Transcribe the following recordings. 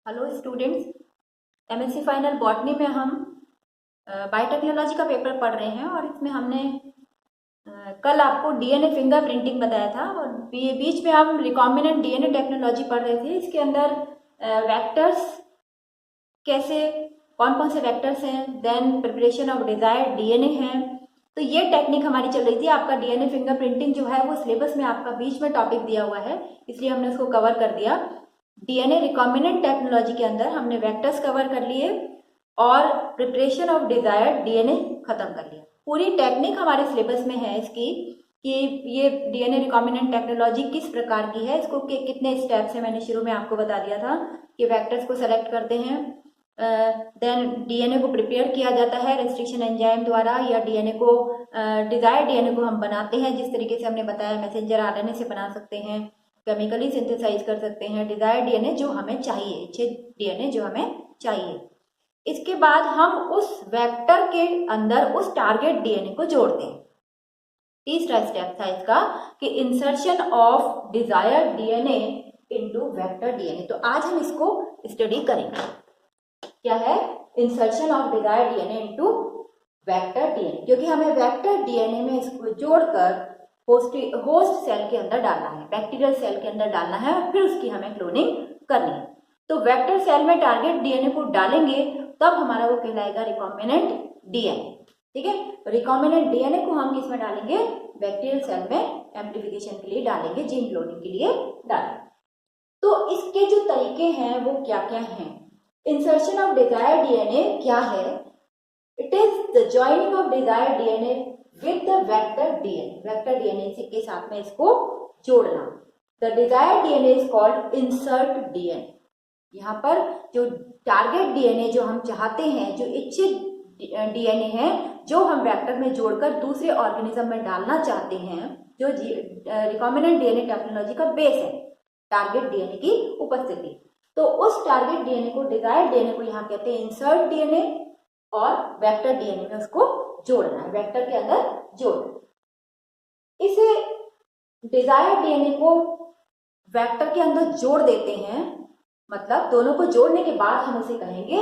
Hello students, MSc final botany में हम biotechnology का पेपर पढ़ रहे हैं और इसमें हमने कल आपको डीएनए फिंगरप्रिंटिंग बताया था और बीच में हम रिकॉम्बिनेंट डीएनए टेक्नोलॉजी पढ़ रहे थे। इसके अंदर वेक्टर्स कैसे, कौन कौन से वेक्टर्स हैं, then preparation of desired DNA है। तो ये टेक्निक हमारी चल रही थी। आपका डीएनए फिंगरप्रिंटिंग जो है वो सिलेबस में आपका बीच में टॉपिक दिया हुआ है, इसलिए हमने उसको कवर कर दिया। डीएनए रिकॉम्बिनेंट टेक्नोलॉजी के अंदर हमने वेक्टर्स कवर कर लिए और प्रिपरेशन ऑफ डिजायर्ड डीएनए खत्म कर लिया। पूरी टेक्निक हमारे सिलेबस में है इसकी कि ये डीएनए रिकॉम्बिनेंट टेक्नोलॉजी किस प्रकार की है, इसको कितने स्टेप्स है। मैंने शुरू में आपको बता दिया था कि वेक्टर्स को सेलेक्ट करते हैं, देन डीएनए को प्रिपेयर किया जाता है रेस्ट्रिक्शन एंजाइम द्वारा, या डीएनए को डिजायर्ड डीएनए को हम बनाते हैं जिस तरीके से हमने बताया, मैसेंजर आरएनए से बना सकते हैं, केमिकली सिंथेसाइज कर सकते हैं डिजायर्ड डीएनए जो हमें चाहिए, इच्छित डीएनए जो हमें चाहिए। इसके बाद हम उस वेक्टर के अंदर उस टारगेट डीएनए को जोड़ते हैं। तीसरा स्टेप था इसका कि insertion of desired DNA into vector DNA. तो आज हम इसको स्टडी करेंगे। क्या है? Insertion of desired DNA into vector DNA, क्योंकि हमें वेक्टर डीएनए में इसको जोड़कर होस्ट सेल के अंदर डालना है, बैक्टीरियल सेल के अंदर डालना है और फिर उसकी हमें क्लोनिंग करनी है। तो वेक्टर सेल में टारगेट डीएनए को डालेंगे तब हमारा वो कहलाएगा रिकॉम्बिनेंट डीएनए। ठीक है, रिकॉम्बिनेंट डीएनए को हम किसमें डालेंगे? बैक्टीरियल सेल में एम्प्लीफिकेशन के लिए डालेंगे, जीन क्लोनिंग के लिए डालेंगे। तो इसके जो तरीके हैं वो क्या क्या हैं? इंसर्शन ऑफ डिजायर्ड डीएनए क्या है? It is the joining of desired DNA with the vector DNA. Vector DNA के साथ में इसको जोड़ना। The desired DNA is called insert DNA. यहाँ पर जो टारगेट डीएनए जो हम चाहते हैं, जो इच्छित डीएनए है, जो हम वेक्टर में जोड़कर दूसरे ऑर्गेनिज्म में डालना चाहते हैं, जो रिकॉम्बिनेंट डीएनए टेक्नोलॉजी का बेस है, टारगेट डीएनए की उपस्थिति। तो उस टारगेट डीएनए को, डिजायर्ड डीएनए को यहाँ कहते हैं इंसर्ट डीएनए, और वेक्टर डीएनए में उसको जोड़ना है, वेक्टर के अंदर जोड़ना। इसे डिजायर्ड डीएनए को वेक्टर के अंदर जोड़ देते हैं, मतलब दोनों को जोड़ने के बाद हम उसे कहेंगे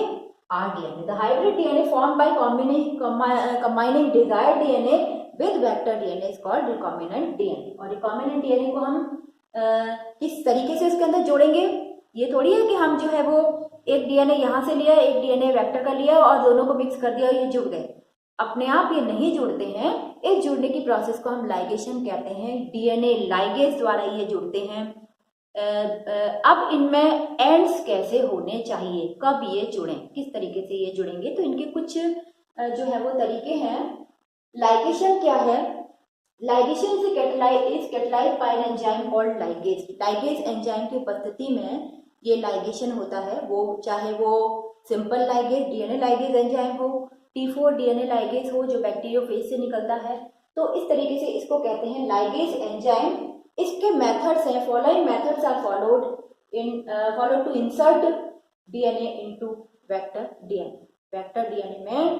rDNA. The hybrid DNA form by combining desired DNA with vector DNA is called recombinant DNA. और रिकॉम्बिनेंट डीएनए को हम किस तरीके से उसके अंदर जोड़ेंगे? ये थोड़ी है कि हम जो है वो एक डीएनए यहाँ से लिया, एक डीएनए वेक्टर का लिया और दोनों को मिक्स कर दिया और ये जुड़ गए। अपने आप ये नहीं जुड़ते हैं। इस जुड़ने की प्रोसेस को हम लाइगेशन कहते हैं। डीएनए लाइगेज द्वारा ये जुड़ते हैं। अब इनमें एंड्स कैसे होने चाहिए, कब ये जुड़ें, किस तरीके से ये जुड़ेंगे, तो इनके कुछ जो है वो तरीके हैं। लाइगेशन क्या है? Ligation is catalysed by an enzyme called ligase. Ligase enzyme की उपस्थिति में ये लाइगेशन होता है, वो चाहे वो simple ligase DNA ligase enzyme हो, T4 डीएनए लाइगेज हो जो बैक्टीरियोफेज से निकलता है, तो इस तरीके से इसको कहते हैं लाइगेज एंजाइम। इसके मेथड्स हैं, following methods are followed to insert DNA into vector DNA. Vector DNA में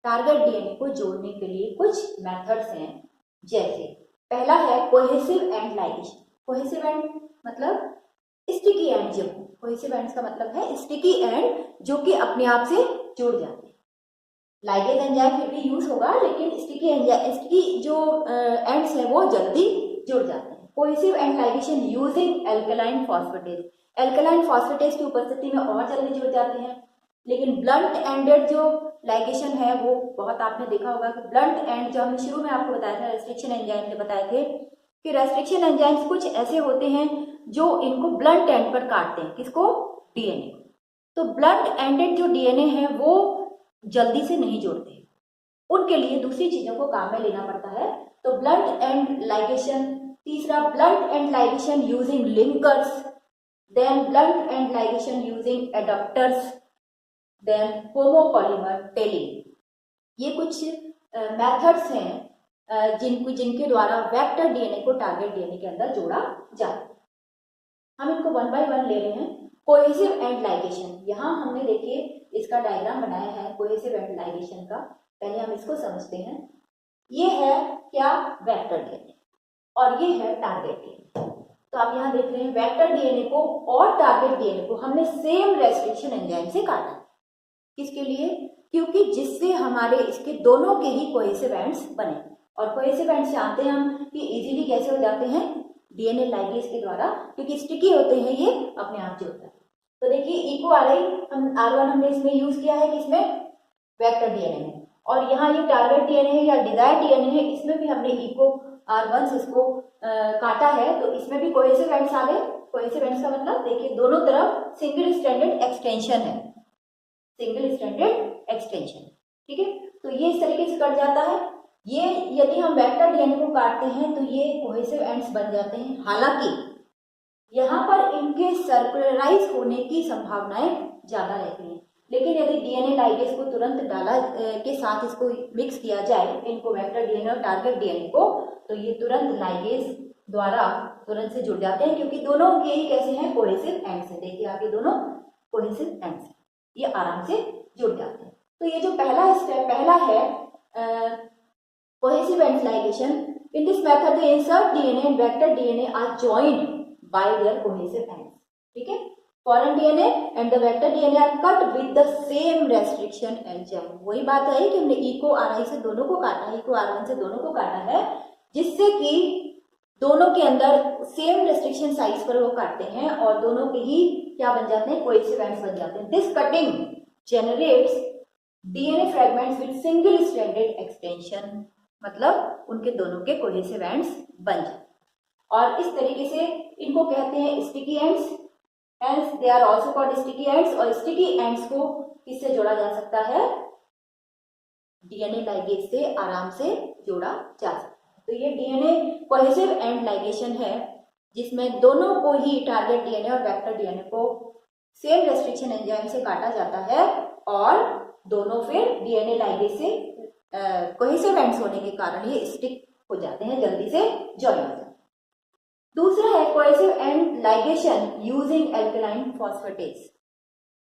टारगेट डीएनए को जोड़ने के लिए कुछ मेथड्स हैं, जैसे पहला है cohesive end ligation. Cohesive and मतलब स्टिकी एंड। जो कोहेसिव एंड्स का मतलब है स्टिकी एंड, जो कि अपने आप से जुड़ जाते हैं। लाइगेज एंजाइम फिर भी यूज होगा, लेकिन स्टिकी जो एंड्स है वो जल्दी जुड़ जाते हैं। Cohesive end ligation using alkaline phosphatase. Alkaline phosphatase की उपस्थिति में और जल्दी जुड़ जाते हैं। लेकिन ब्लंट एंडेड जो लाइगेशन है वो बहुत आपने देखा होगा कि ब्लंट एंड, जो हमने शुरू में आपको बताया था रेस्ट्रिक्शन एंजाइम के बताए थे कि रेस्ट्रिक्शन एंजाइम्स कुछ ऐसे होते हैं जो इनको ब्लंट एंड पर काटते हैं। किसको? डीएनए। तो ब्लंट एंडेड जो डीएनए है वो जल्दी से नहीं जोड़ते, उनके लिए दूसरी चीजों को काम में लेना पड़ता है। तो ब्लंट एंड लाइगेशन। तीसरा, blunt end ligation using linkers, then blunt end ligation using adapters, then homopolymer tailing. ये कुछ मेथड्स हैं जिनके द्वारा वेक्टर डीएनए को टारगेट डीएनए के अंदर जोड़ा जाता है। हम इनको वन बाय वन ले रहे हैं। कोहेसिव एंड लाइगेशन, यहाँ हमने देखिए इसका डायग्राम बनाया है कोहेसिव एंड लाइगेशन का। पहले हम इसको समझते हैं। ये है क्या? वेक्टर डीएनए, और ये है टारगेट डीएनए। तो आप यहाँ देख रहे हैं वेक्टर डीएनए को और टारगेट डीएनए को हमने सेम रेस्ट्रिक्शन एंजाइम से काटा। किसके लिए? क्योंकि जिससे हमारे इसके दोनों के ही कोहेसिव एंड्स बने, और कोहेसिव एंड्स जानते हैं हम कि इजीली कैसे हो जाते हैं, डीएनए लाइगेज के द्वारा, क्योंकि स्टिकी होते हैं ये, अपने आप जुड़ता है। तो देखिए इको आरआई हम R1 हमने इसमें यूज किया है, किसमें? वेक्टर डीएनए में। और यहाँ ये टारगेट डीएनए है या डिजायर डीएनए है, इसमें भी हमने इको R1 से इसको काटा है, तो इसमें भी कोहेसिव एंड्स आ गए। कोहेसिव एंड्स का मतलब देखिए दोनों तरफ सिंगल स्ट्रैंडेड एक्सटेंशन है, सिंगल स्ट्रैंडेड एक्सटेंशन, ठीक है। तो ये इस तरीके से कट जाता है। ये यदि हम वेक्टर डीएनए को काटते हैं तो ये कोहेसिव एंड्स बन जाते हैं। हालांकि यहाँ पर इनके सर्कुलराइज होने की संभावनाएं ज्यादा रहती हैं, लेकिन यदि डीएनए लाइगेज को तुरंत डाला के साथ इसको मिक्स किया जाए, इनको वेक्टर डीएनए और टारगेट डीएनए को, तो ये तुरंत लाइगेज द्वारा तुरंत से जुड़ जाते हैं, क्योंकि दोनों के ही कैसे हैं, कोहेसिव एंड्स हैं। देखिए आगे दोनों कोहेसिव एंड्स हैं, ये आराम से जुड़ जाते हैं। तो ये जो पहला स्टेप पहला है cohesive ends ligation, in this method the insert DNA and vector DNA are joined by their cohesive ends, ठीक है। Foreign DNA and the vector DNA are cut with the same restriction enzyme. वही बात है कि हमने eco RI से दोनों को काटा है, इको R1 से दोनों को काटा है, जिससे कि दोनों के अंदर सेम रेस्ट्रिक्शन साइज पर वो काटते हैं और दोनों के ही क्या बन जाते हैं, कोहेसिव एंड्स बन जाते हैं। This cutting generates DNA fragments with single stranded extension, मतलब उनके दोनों के कोहेसिव एंड्स बन जाते हैं। और इस तरीके से इनको कहते हैं sticky ends, hence they are also called sticky ends. और स्टिकी एंड्स को किससे जोड़ा जा सकता है, डीएनए लाइगेज से आराम से जोड़ा जा सकता है। तो ये डीएनए कोहेसिव एंड लाइगेशन है, जिसमें दोनों को ही टारगेट डीएनए और वेक्टर डीएनए को सेम रेस्ट्रिक्शन एंजाइम से काटा जाता है, और दोनों फिर डीएनए लाइगेज से कोहेसिव एंड्स होने के कारण ये स्टिक हो जाते हैं, जल्दी से जॉइन हो जाते हैं। दूसरा है cohesive end ligation using alkaline phosphatase.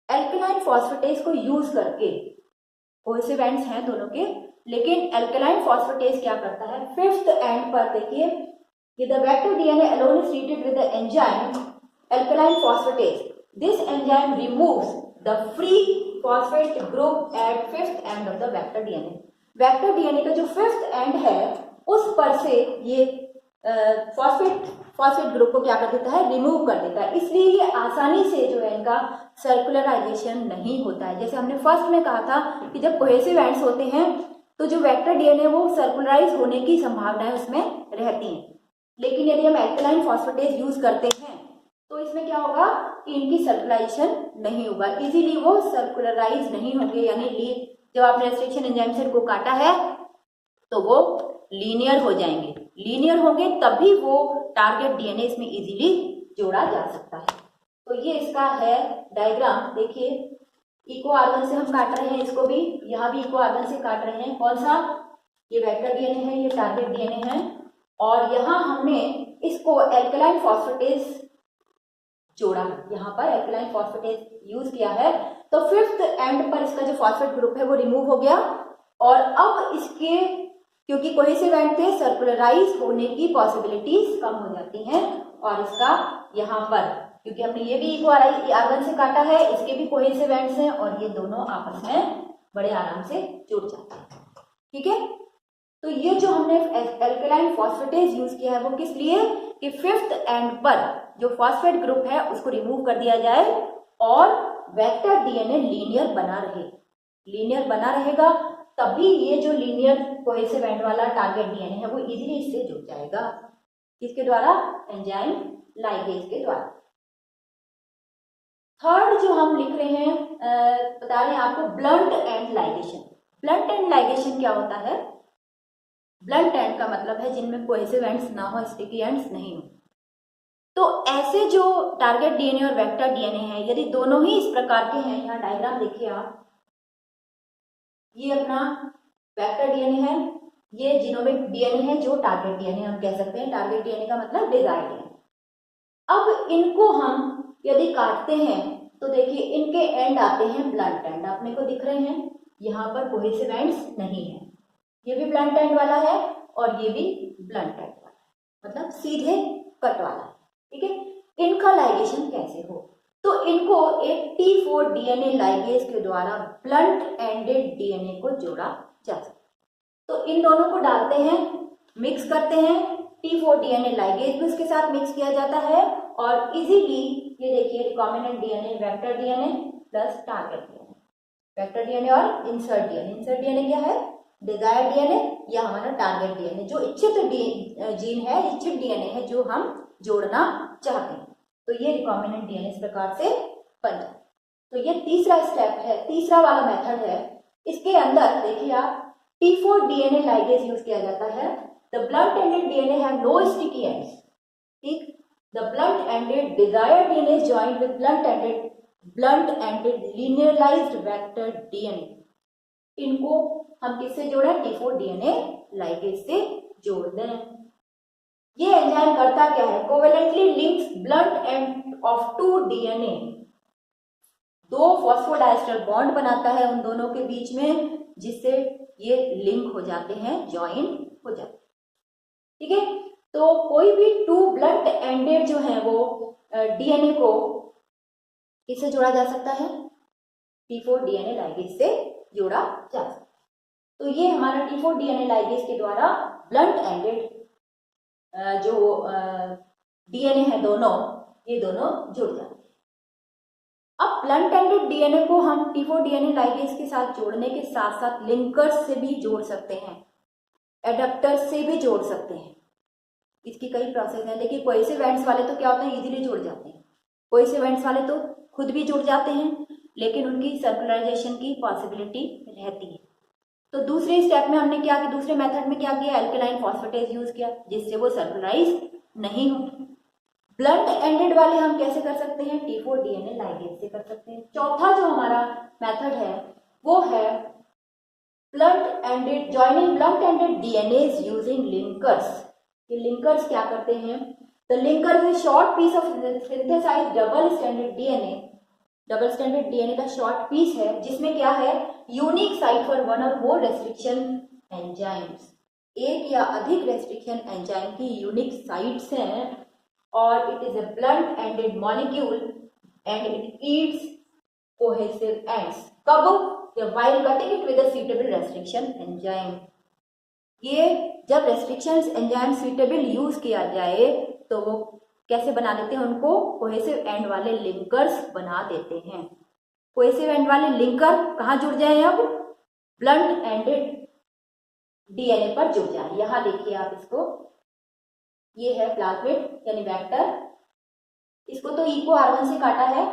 Alkaline phosphatase को यूज करके कोहेसिव एंड्स हैं दोनों के, लेकिन एल्कलाइन फॉस्फेटेज क्या करता है, फिफ्थ एंड पर देखिए कि the vector DNA alone is treated with the enzyme alkaline phosphatase. This enzyme removes the free phosphate group at fifth end of the vector DNA. Vector DNA का जो fifth and है उस पर से ये फॉस्फेट ग्रुप को क्या कर देता है, रिमूव कर देता है। इसलिए ये आसानी से जो है इनका सर्कुलराइजेशन नहीं होता है। जैसे हमने फर्स्ट में कहा था कि जब कोहेसिव एंड्स होते हैं तो जो वेक्टर डीएनए वो सर्कुलराइज होने की संभावनाएं उसमें रहती हैं, लेकिन यदि हम एल्कलाइन फॉस्फेटेज यूज करते हैं तो इसमें क्या होगा कि इनकी सर्कुलाइजेशन नहीं होगा, इजीली वो सर्कुलराइज नहीं होंगे, यानी जब आपने रेस्ट्रिक्शन एंजाइम से इनको काटा है तो वो लीनियर हो जाएंगे। लीनियर होंगे तभी वो टारगेट डीएनए इसमें इजीली जोड़ा जा सकता है। तो ये इसका है डायग्राम। देखिए इको R1 से हम काट रहे हैं इसको भी, यहाँ भी इको R1 से काट रहे हैं। कौन सा, ये वेक्टर डीएनए है, ये टारगेट डीएनए है, और यहाँ हमने इसको एल्कलाइन फॉस्फेटेज जोड़ा, यहाँ पर एल्कलाइन फॉस्फेटेज यूज किया है। तो फिफ्थ एंड पर इसका जो फॉस्फेट ग्रुप है वो रिमूव हो गया, और अब इसके क्योंकि कोहेसिव एंड थे सर्कुलराइज होने की पॉसिबिलिटीज कम हो जाती हैं, और इसका यहाँ पर क्योंकि हमने ये भी इको R1 से काटा है, इसके भी कोहेसिव एंड्स हैं और ये दोनों आपस में बड़े आराम से जुड़ जाते हैं, ठीक है। तो ये जो हमने एल्कलाइन फॉस्फेटेज यूज किया है वो किस लिए, कि फिफ्थ एंड पर जो फॉस्फेट ग्रुप है उसको रिमूव कर दिया जाए और वेक्टर डीएनए लीनियर बना रहे। लीनियर बना रहेगा तभी ये जो लीनियर कोहेसिव एंड वाला टारगेट डीएनए है वो इजीली इससे जुड़ जाएगा। किसके द्वारा, एंजाइम लाइगेज के द्वारा। थर्ड जो हम लिख रहे हैं बता रहे हैं आपको blunt end ligation. Blunt end ligation क्या होता है, ब्लंट एंड का मतलब है जिनमें कोहेसिव एंड्स ना हो, स्टिकी एंड्स नहीं हो। तो ऐसे जो टारगेट डीएनए और वेक्टर डीएनए है, यदि दोनों ही इस प्रकार के हैं, यहाँ डायग्राम देखिए आप, ये अपना वेक्टर डीएनए है, ये जीनोमिक डीएनए है जो टारगेट डीएनए हम कह सकते हैं। टारगेट डीएनए का मतलब डिजायर्ड डीएनए। अब इनको हम यदि काटते हैं तो देखिए इनके एंड आते हैं ब्लंट एंड, अपने को दिख रहे हैं, यहाँ पर कोहेसिव एंड्स नहीं है, ये भी ब्लंट एंड वाला है और ये भी ब्लंट एंड वाला है, मतलब सीधे कट वाला है। ठीक है। इनका लाइगेशन कैसे हो, तो इनको एक T4 डीएनए लाइगेज के द्वारा ब्लंट एंडेड डीएनए को जोड़ा जा सकता है। तो इन दोनों को डालते हैं, मिक्स करते हैं, T4 डीएनए लाइगेज भी उसके साथ मिक्स किया जाता है और इजीली ये देखिए recombinant DNA, vector DNA plus target DNA, vector DNA और इंसर्ट डीएनए। इंसर्ट डीएनए क्या है, डिजायर्ड डीएनए या हमारा टारगेट डीएनए, जो इच्छित जीन है, इच्छित डीएनए है जो हम जोड़ना चाहते हैं। तो ये रिकॉम्बिनेंट डीएनए इस प्रकार से बन जाए। तो ये तीसरा स्टेप है, तीसरा वाला मेथड है। इसके अंदर देखिए आप T4 डीएनए लाइगेज यूज किया जाता है। The blunt ended DNA have no sticky ends, ठीक। The blunt ended desired DNA is joined with blunt ended linearised vector DNA. इनको हम किससे जोड़े, T4 डीएनए लाइगेज से जोड़ दें। ये एंजाइम करता क्या है, covalently links blunt end of 2 DNA, 2 phosphodiester bond बनाता है उन दोनों के बीच में, जिससे ये लिंक हो जाते हैं, ज्वाइन हो जाते हैं, ठीक है। तो कोई भी 2 ब्लंट एंडेड जो है वो डीएनए को किससे जोड़ा जा सकता है, T4 डीएनए लाइगेज से जोड़ा जा सकता है। तो ये हमारा T4 डीएनए लाइगेज के द्वारा ब्लंट एंडेड जो डीएनए है दोनों, ये दोनों जुड़ जाते हैं। अब ब्लंट एंडेड डीएनए को हम T4 डीएनए लाइगेज के साथ जोड़ने के साथ साथ लिंकर्स से भी जोड़ सकते हैं, एडेप्टर्स से भी जोड़ सकते हैं। इसकी कई प्रोसेस है। देखिए कोहेसिव एंड्स वाले तो क्या होते हैं, इजीली जुड़ जाते हैं। कोहेसिव एंड्स वाले तो खुद भी जुड़ जाते हैं, लेकिन उनकी सर्कुलराइजेशन की पॉसिबिलिटी रहती है। तो दूसरे स्टेप में हमने क्या किया, दूसरे मेथड में क्या किया, एल्केलाइन फॉस्फेटेज यूज किया, जिससे वो सर्कुलराइज नहीं होगी। ब्लंट एंडेड वाले हम कैसे कर सकते हैं, T4 डीएनए लाइगेज से कर सकते हैं। चौथा जो हमारा मेथड है वो है blunt ended joining blunt ended DNAs using linkers. ये लिंकर्स क्या करते हैं, the linker is short piece of synthesised double standard DNA. Double standard DNA का शॉर्ट पीस है, जिसमें क्या है, यूनिक साइट फॉर वन और मोर रेस्ट्रिक्शन एंजाइम्स, एक या अधिक रेस्ट्रिक्शन एंजाइम की यूनिक साइट्स हैं, और it is a blunt ended molecule and it eats cohesive ends. कब, while cutting it with a suitable restriction enzyme. ये जब रेस्ट्रिक्शन एंजाइम सूटेबल यूज किया जाए तो वो कैसे बना देते हैं, उनको कोहेसिव एंड वाले लिंकर्स बना देते हैं। कोहेसिव एंड वाले लिंकर कहाँ जुड़ जाए, अब ब्लंट एंडेड डीएनए पर जुड़ जाए। यहां देखिए आप इसको, ये है प्लाज्मिड यानी वेक्टर, इसको तो इको R1 से काटा है,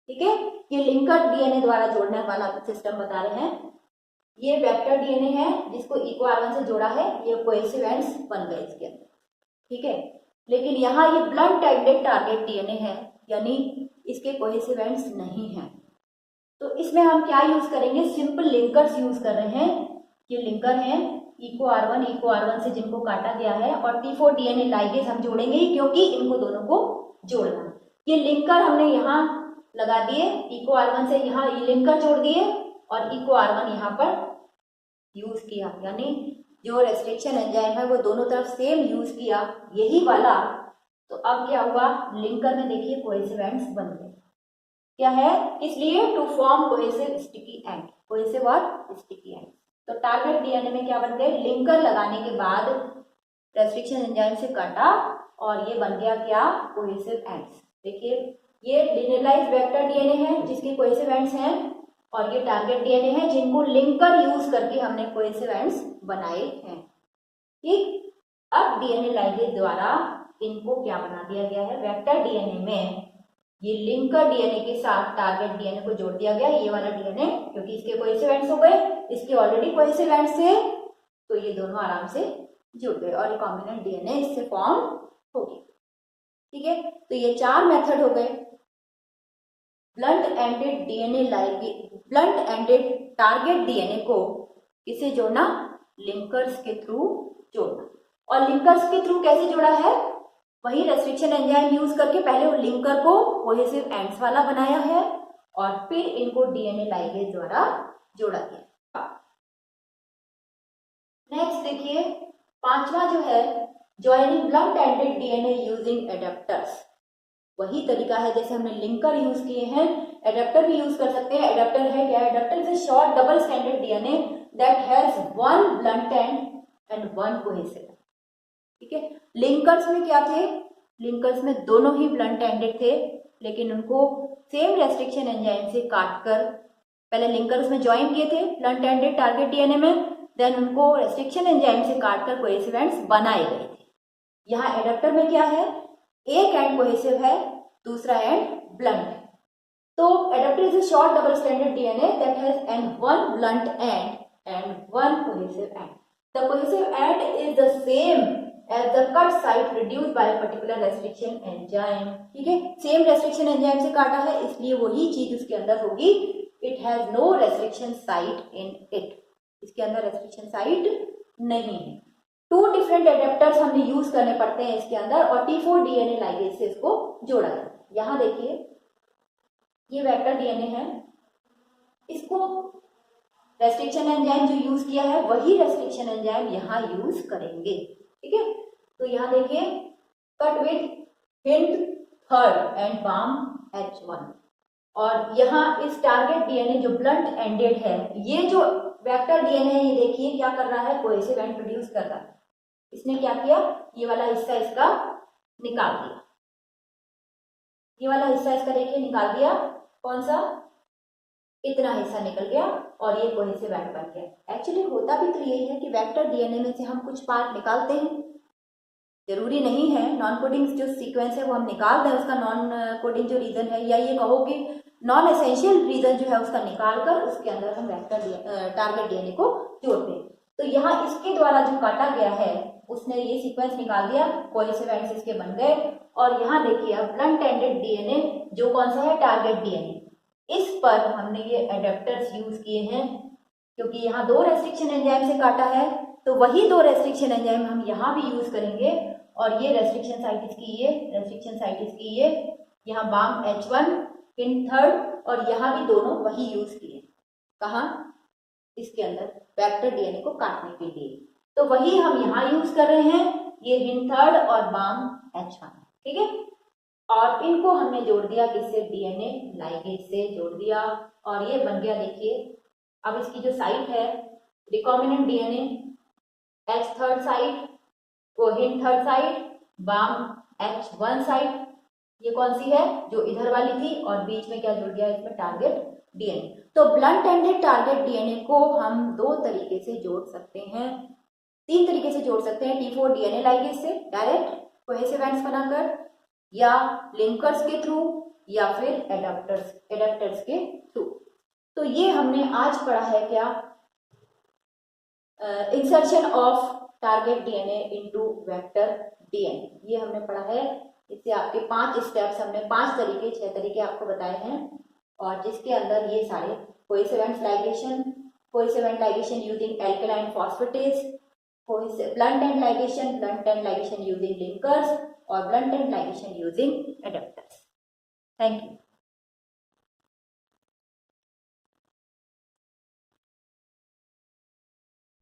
ठीक है। ये लिंकर डीएनए द्वारा जोड़ने वाला सिस्टम बता रहे हैं। ये वेक्टर डीएनए है जिसको इको R1 से जोड़ा है, ये कोहेसिव एंड्स बन गए इसके अंदर, ठीक है। लेकिन यहाँ ये ब्लंट एंडेड टारगेट डीएनए है, यानी इसके कोहेसिव एंड्स नहीं है। तो इसमें हम क्या यूज करेंगे, सिंपल लिंकर्स यूज कर रहे हैं। ये लिंकर हैं इको R1 से जिनको काटा गया है, और T4 डीएनए लाइगेज हम जोड़ेंगे ही, क्योंकि इनको दोनों को जोड़ना। ये लिंकर हमने यहाँ लगा दिए, इको R1 से यहाँ ये लिंकर जोड़ दिए और इको R1 यहाँ पर यूज किया, यानी जो रेस्ट्रिक्शन एंजाइम है वो दोनों तरफ सेम यूज किया, यही वाला। तो अब क्या हुआ, लिंकर में देखिए कोहेसिव एंड्स बन गए। क्या है, इसलिए to form cohesive sticky end, cohesive और स्टिकी एंड। तो टारगेट डीएनए में क्या बन गए, लिंकर लगाने के बाद रेस्ट्रिक्शन एंजाइम से काटा और ये बन गया क्या, कोहेसिव एंड्स। देखिए ये लिनियराइज्ड वेक्टर डीएनए है जिसके कोहेसिव एंड्स हैं, और ये टारगेट डीएनए है जिनको लिंकर यूज करके हमने कोहेसिव एंड्स बनाए हैं, ठीक। अब डीएनए लाइगेज द्वारा इनको क्या बना दिया गया है, वेक्टर डीएनए में ये लिंकर डीएनए के साथ टारगेट डीएनए को जोड़ दिया गया, ये वाला डीएनए, क्योंकि इसके कोहेसिव एंड्स हो गए, इसके ऑलरेडी कोहेसिव एंड्स थे, तो ये दोनों आराम से जुड़ गए और रिकॉम्बिनेंट डीएनए इससे फॉर्म हो गया, ठीक है। तो ये 4 मेथड हो गए, blunt ended DNA ligase, blunt ended target DNA को किसे जोड़ना, लिंकर्स के थ्रू जोड़ना। और लिंकर्स के थ्रू कैसे जोड़ा है, वही रेस्ट्रिक्शन एंजाइम यूज करके पहले वो लिंकर को कोहेसिव एंड्स वाला बनाया है और फिर इनको डीएनए लाइगेज द्वारा जोड़ा गया। नेक्स्ट देखिए 5वां जो है, joining blunt ended DNA using adapters. वही तरीका है जैसे हमने लिंकर यूज किए हैं, एडेप्टर भी यूज कर सकते हैं। एडेप्टर है क्या? Adapter is a short double stranded DNA that has one blunt and and one cohesive. ठीक है, लिंकर्स में क्या थे? लिंकर्स में दोनों ही ब्लंट एंडेड थे, लेकिन उनको सेम रेस्ट्रिक्शन एंजाइम से काटकर, पहले लिंकर्स में ज्वाइन किए थे ब्लंट एंडेड टारगेट डीएनए में, देन उनको रेस्ट्रिक्शन एंजाइम से काटकर कोहेसिव एंड्स बनाए गए थे। यहाँ एडेप्टर में क्या है? एक एंड कोहेसिव है, दूसरा एंड ब्लंट है। तो adapter is a short double stranded DNA that has end one blunt end one cohesive end. The cohesive end is the same as the cut site reduced by a particular restriction enzyme. ठीक है, same restriction enzyme से काटा है, इसलिए वही चीज उसके अंदर होगी। It has no restriction site in it, इसके अंदर रेस्ट्रिक्शन साइट नहीं है। टू डिफरेंट एडेप्टर्स हमें यूज करने पड़ते हैं इसके अंदर, और T4 डीएनए लाइगेज से इसको जोड़ा जाता है। यहां देखिए, ये वेक्टर डीएनए है, इसको रेस्ट्रिक्शन एंजाइम जो यूज किया है वही रेस्ट्रिक्शन एंजाइम यहां यूज करेंगे। ठीक है, तो यहां देखिए, cut with Hind third and Bam H1, और यहाँ इस टारगेट डीएनए जो ब्लंट एंडेड है, ये जो वेक्टर डीएनए है, ये देखिए क्या कर रहा है? कोहेसिव एंड प्रोड्यूस कर रहा है। इसने क्या किया? ये वाला हिस्सा इसका निकाल दिया, ये वाला हिस्सा इसका देखिए निकाल दिया। कौन सा? इतना हिस्सा निकल गया और ये कोहेसिव एंड बन गया। एक्चुअली होता भी तो यही है कि वेक्टर डीएनए में से हम कुछ पार्ट निकालते हैं, जरूरी नहीं है नॉन कोडिंग जो सीक्वेंस है वो हम निकाल दें, उसका नॉन कोडिंग जो रीजन है, या ये कहो कि नॉन एसेंशियल रीजन जो है उसका निकाल कर उसके अंदर हम वेक्टर टारगेट डीएनए को जोड़ते हैं। तो यहाँ इसके द्वारा जो काटा गया है उसने ये सीक्वेंस निकाल दिया, कोहेसिव एंड्स इसके बन गए। और यहाँ देखिए अब ब्लंट एंडेड डीएनए जो कौन सा है? टारगेट डीएनए, इस पर हमने ये एडेप्टर्स यूज किए हैं, क्योंकि यहाँ दो रेस्ट्रिक्शन एंजाइम से काटा है, तो वही दो रेस्ट्रिक्शन एंजाइम हम यहाँ भी यूज करेंगे। और ये रेस्ट्रिक्शन साइट इसकी, ये रेस्ट्रिक्शन साइट इसकी, ये यहाँ बाम H1 इन थर्ड, और यहाँ भी दोनों वही यूज किए। कहाँ? इसके अंदर वेक्टर डीएनए को काटने के लिए, तो वही हम यहाँ यूज कर रहे हैं, ये हिंड थर्ड और बाम H1। ठीक है, और इनको हमने जोड़ दिया किससे? डीएनए लाइगेज से जोड़ दिया, और ये बन गया। देखिए अब इसकी जो साइट है, recombinant DNA H third site, वो Hind third site, Bam H1 site, ये कौन सी है? जो इधर वाली थी, और बीच में क्या जुड़ गया? इसमें टारगेट डीएनए। तो ब्लंट एंडेड टारगेट डीएनए को हम दो तरीके से जोड़ सकते हैं, तीन तरीके से जोड़ सकते हैं। T4 डीएनए लाइगेज से डायरेक्ट कोहेसिव एंड्स बनाकर, या लिंकर्स के थ्रू, या फिर एडेप्टर्स के थ्रू। तो ये हमने आज पढ़ा है क्या? Insertion of target DNA into vector DNA, ये हमने पढ़ा है। इससे आपके 5 स्टेप्स, हमने 5 तरीके 6 तरीके आपको बताए हैं, और जिसके अंदर ये सारे cohesive end ligation, cohesive end ligation using alkaline phosphatase, blunt end ligation using linkers, और blunt end ligation using adapters. Thank you.